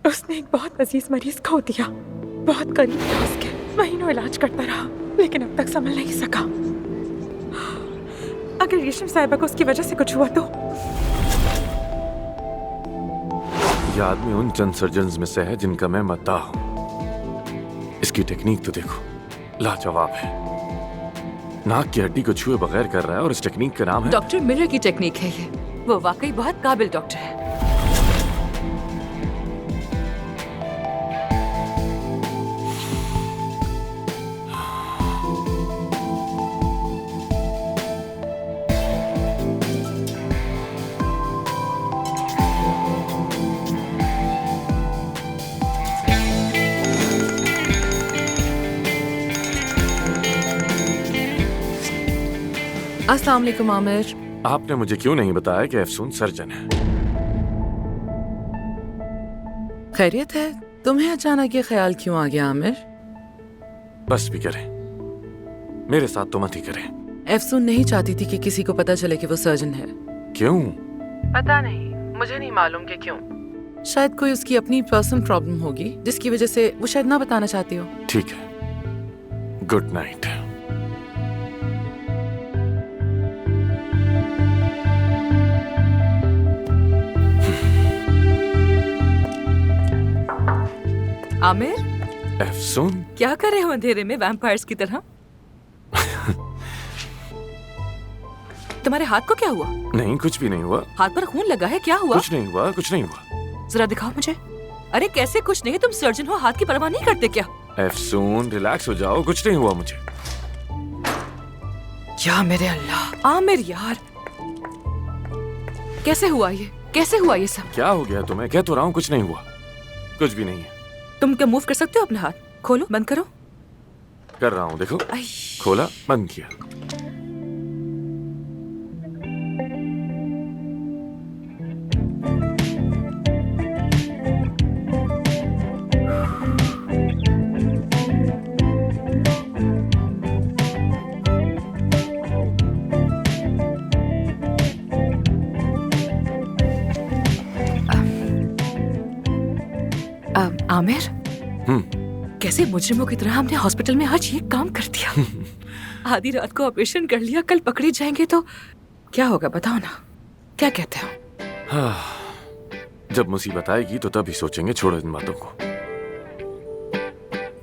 उसने एक बहुत अजीज मरीज खो दिया। बहुत करीब था उसके, महीनों इलाज करता रहा, लेकिन अब तक संभल नहीं सका। अगर रेशम साहिबा को उसकी वजह से कुछ हुआ तो। ये आदमी उन चंद सर्जन्स में से है जिनका मैं मद्दाह हूं। इसकी टेक्निक तो देखो, लाजवाब है। नाक की हड्डी को छुए बगैर कर रहा है और इस टेक्निक का नाम है डॉक्टर मिलर की टेक्निक है ये। वो वाकई बहुत काबिल डॉक्टर है। अस्सलाम वालेकुम आमिर। आपने मुझे क्यों नहीं बताया कि अफसून सर्जन है? खैरियत है? तुम्हें अचानक ये ख्याल क्यों आ गया आमिर? बस भी करें, मेरे साथ तो मत ही करें। अफसून नहीं चाहती थी कि किसी को पता चले कि वो सर्जन है। क्यों? पता नहीं, मुझे नहीं मालूम कि क्यों। शायद कोई उसकी अपनी पर्सनल प्रॉब्लम होगी जिसकी वजह से वो शायद ना बताना चाहती हो। ठीक है, गुड नाइट। आमिर, अफसून, क्या कर रहे हो अंधेरे में वैम्पायर्स की तरह? तुम्हारे हाथ को क्या हुआ? नहीं, कुछ भी नहीं हुआ। हाथ पर खून लगा है, क्या हुआ? कुछ नहीं हुआ, कुछ नहीं हुआ। जरा दिखाओ मुझे। अरे कैसे कुछ नहीं? तुम सर्जन हो, हाथ की परवाह नहीं करते क्या? अफसून, रिलैक्स हो जाओ, कुछ नहीं हुआ मुझे। या मेरे अल्लाह, आमिर यार, कैसे हुआ ये? कैसे हुआ ये सब? क्या हो गया तुम्हें? कह तो रहा हूँ कुछ नहीं हुआ, कुछ भी नहीं है। तुम क्या मूव कर सकते हो अपना हाथ? खोलो, बंद करो। कर रहा हूँ, देखो। खोला, बंद किया। आमिर, कैसे मुजरिमों की तरह हमने हॉस्पिटल में आज ये काम कर दिया। आधी रात को ऑपरेशन कर लिया, कल पकड़े जाएंगे तो क्या होगा बताओ ना। क्या कहते हो? जब मुसीबत आएगी तो तभी सोचेंगे, छोड़ो इन बातों को।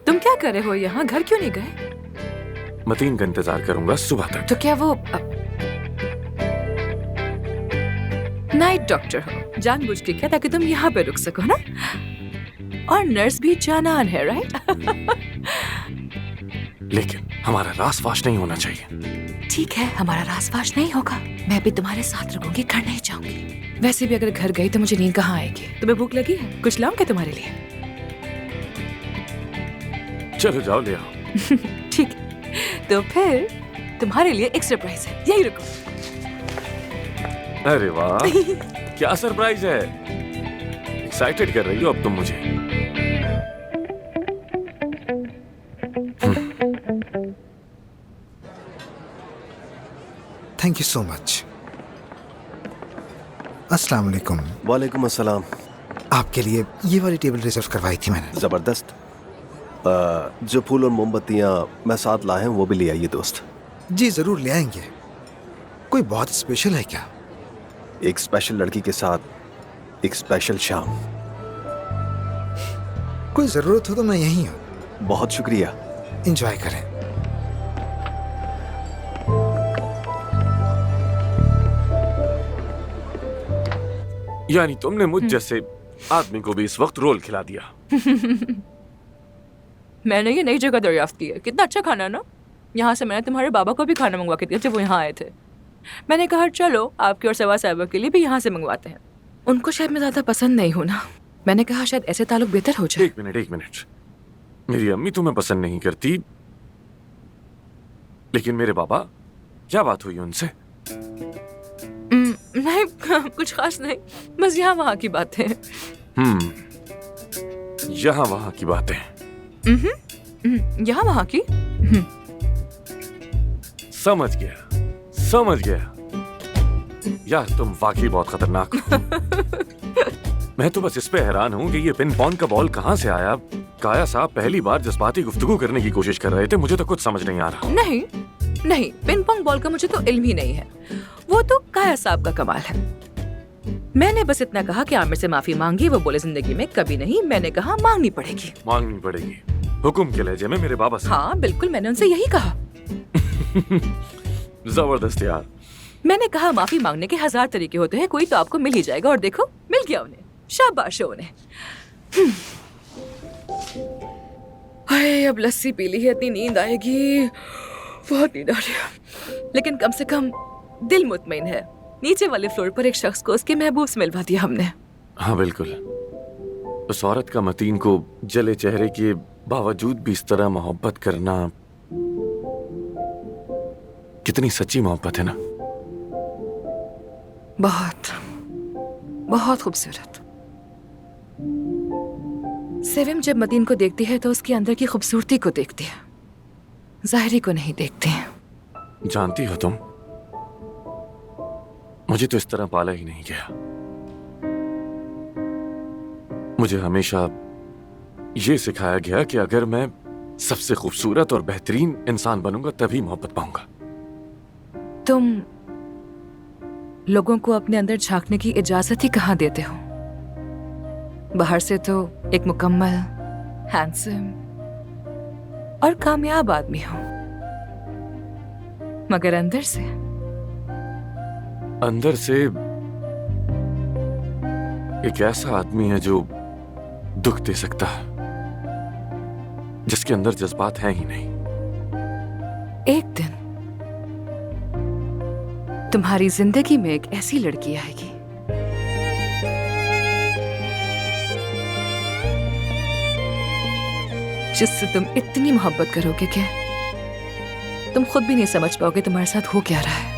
तुम क्या कर रहे हो यहाँ? घर क्यों नहीं गए? मतीन का इंतजार करूंगा सुबह तक। तो क्या वो नाइट डॉक्टर हो जानबूझ के क्या, ताकि तुम यहाँ पे रुक सको ना? और नर्स भी जानान है, राइट? लेकिन हमारा रास-फाश नहीं होना चाहिए। ठीक है, हमारा रास-फाश नहीं होगा। मैं भी तुम्हारे साथ रुकूंगी, घर नहीं जाऊंगी। वैसे भी अगर घर गई तो मुझे नींद कहाँ आएगी? तुम्हें भूख लगी है? कुछ लाऊं क्या तुम्हारे लिए? चलो जाओ, ले आओ। ठीक है, तो फिर तुम्हारे लिए एक सरप्राइज है, यही रुको। अरे वाह, क्या सरप्राइज है! एक्साइटेड कर रही हो अब तुम मुझे। Thank you so much. अस्सलाम वालेकुम। वालेकुम अस्सलाम। आपके लिए ये वाली टेबल रिजर्व करवाई थी मैंने। ज़बरदस्त। जो फूल और मोमबत्तियाँ मैं साथ लाए हैं वो भी ले आइए दोस्त। जी ज़रूर ले आएंगे। कोई बहुत स्पेशल है क्या? एक स्पेशल लड़की के साथ एक स्पेशल शाम। कोई ज़रूरत हो तो मैं यहीं हूँ। बहुत शुक्रिया। एंजॉय करें। यानी तुमने मुझ जैसे आदमी को भी इस वक्त रोल खिला दिया। मैंने ये नई जगह दरियाफ्त की है, कितना अच्छा खाना है ना। यहाँ से मैंने तुम्हारे बाबा को भी खाना मंगवा के दिया जब वो यहाँ आए थे। मैंने कहा चलो आपकी और सवा साहिबा के लिए भी यहाँ से मंगवाते हैं। उनको शायद मैं ज्यादा पसंद नहीं हूँ ना। मैंने कहा शायद ऐसे ताल्लुक बेहतर हो जाए। एक मिनट। मेरी अम्मी तुम्हें पसंद नहीं करती, लेकिन मेरे बाबा, क्या बात हुई उनसे? नहीं, कुछ खास नहीं, बस यहाँ वहाँ की बातें। यहाँ वहाँ की बातें। यहाँ वहाँ की। समझ गया। यार तुम वाकई बहुत खतरनाक हो। मैं तो बस इस पे हैरान हूँ कि ये पिन पॉन्ग का बॉल कहाँ से आया। काया साहब पहली बार जज्बाती गुफ्तगू करने की कोशिश कर रहे थे, मुझे तो कुछ समझ नहीं आ रहा। नहीं नहीं, पिंग पोंग बॉल का मुझे तो इल्म ही नहीं है, वो तो काया साहब का कमाल है। मैंने बस इतना कहा कि आमिर से माफी मांगी, वो बोले जिंदगी में कभी नहीं। मैंने कहा मांगनी पड़ेगी। मांगनी पड़ेगी, हुक्म के लहजे में मेरे बाबा से। हाँ बिल्कुल, मैंने उनसे यही कहा। जबरदस्त यार। मैंने कहा माफी मांगने के 1000 तरीके होते हैं, कोई तो आपको मिल ही जाएगा। और देखो मिल गया उन्हें, शाबाश हो उन्हें। हाय, अब लस्सी पी ली है, इतनी नींद आएगी, बहुत नींद आ रही है। लेकिन कम से कम दिल मुतमईन है। नीचे वाले फ्लोर पर एक शख्स को उसके महबूब से मिलवा दिया हमने। हाँ बिल्कुल, उस औरत का मतीन को जले चेहरे के बावजूद भी इस तरह मोहब्बत करना, कितनी सच्ची मोहब्बत है ना। बहुत बहुत खूबसूरत। सेविम जब मतीन को देखती है तो उसके अंदर की खूबसूरती को देखती है, जाहिरी को नहीं देखती है। जानती हो तुम, मुझे तो इस तरह पाला ही नहीं गया। मुझे हमेशा ये सिखाया गया कि अगर मैं सबसे खूबसूरत और बेहतरीन इंसान बनूंगा तभी मोहब्बत पाऊंगा। तुम लोगों को अपने अंदर झांकने की इजाजत ही कहाँ देते हो? बाहर से तो एक मुकम्मल, हैंडसम और कामयाब आदमी हो, मगर अंदर से एक ऐसा आदमी है जो दुख दे सकता है, जिसके अंदर जज्बात हैं ही नहीं। एक दिन तुम्हारी जिंदगी में एक ऐसी लड़की आएगी जिससे तुम इतनी मोहब्बत करोगे कि तुम खुद भी नहीं समझ पाओगे तुम्हारे साथ हो क्या रहा है।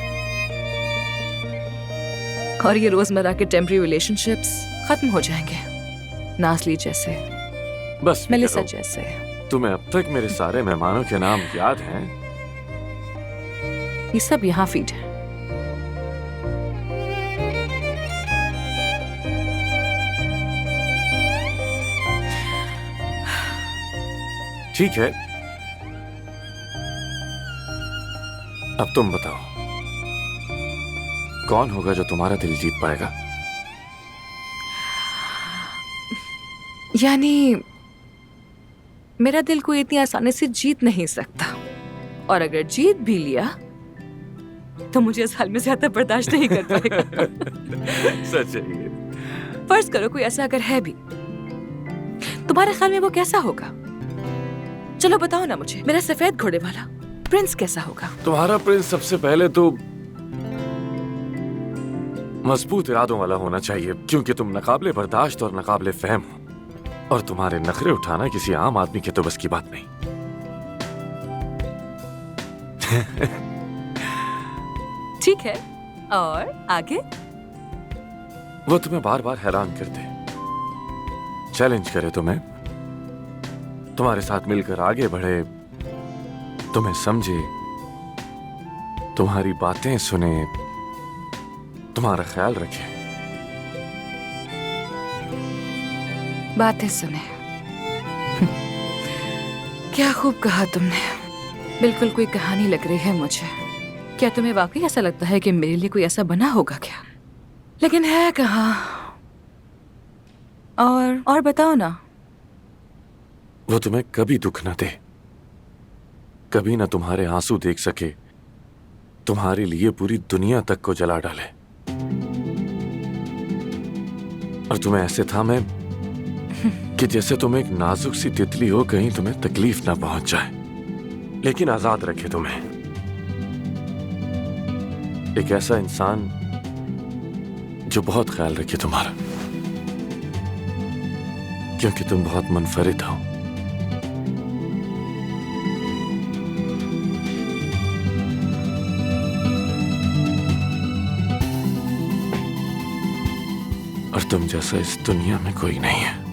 और ये रोजमर्रा के टेम्पररी रिलेशनशिप्स खत्म हो जाएंगे, नासली जैसे, बस मेलिसा जैसे। तुम्हें अब तक मेरे सारे मेहमानों के नाम याद हैं? ये सब यहाँ फीड है। ठीक है, अब तुम बताओ कौन होगा जो तुम्हारा दिल जीत पाएगा? यानी मेरा दिल कोई इतनी आसानी से जीत नहीं सकता, और अगर जीत भी लिया तो मुझे इस हाल में ज्यादा बर्दाश्त नहीं कर पाएगा। सच है ये। फर्ज करो कोई ऐसा अगर है भी, तुम्हारे ख्याल में वो कैसा होगा? चलो बताओ ना मुझे, मेरा सफेद घोड़े वाला प्रिंस कैसा होगा? तुम्हारा प्रिंस सबसे पहले तो मजबूत इरादों वाला होना चाहिए, क्योंकि तुम नकाबले बर्दाश्त और नकाबले फहम हो, और तुम्हारे नखरे उठाना किसी आम आदमी के तो बस की बात नहीं। ठीक है, और आगे? वो तुम्हें बार बार हैरान कर दे, चैलेंज करे तुम्हें, तुम्हारे साथ मिलकर आगे बढ़े, तुम्हें समझे, तुम्हारी बातें सुने, तुम्हारा ख्याल रखे। बातें सुने। क्या खूब कहा तुमने, बिल्कुल कोई कहानी लग रही है मुझे। क्या तुम्हें वाकई ऐसा लगता है कि मेरे लिए कोई ऐसा बना होगा क्या? लेकिन है कहाँ? और बताओ ना। वो तुम्हें कभी दुख न दे, कभी ना तुम्हारे आंसू देख सके, तुम्हारे लिए पूरी दुनिया तक को जला डाले, और तुम्हें ऐसे थामे कि जैसे तुम एक नाजुक सी तितली हो, कहीं तुम्हें तकलीफ ना पहुंच जाए, लेकिन आजाद रखे तुम्हें। एक ऐसा इंसान जो बहुत ख्याल रखे तुम्हारा, क्योंकि तुम बहुत मुनफरिद हो। और तुम जैसा इस दुनिया में कोई नहीं है।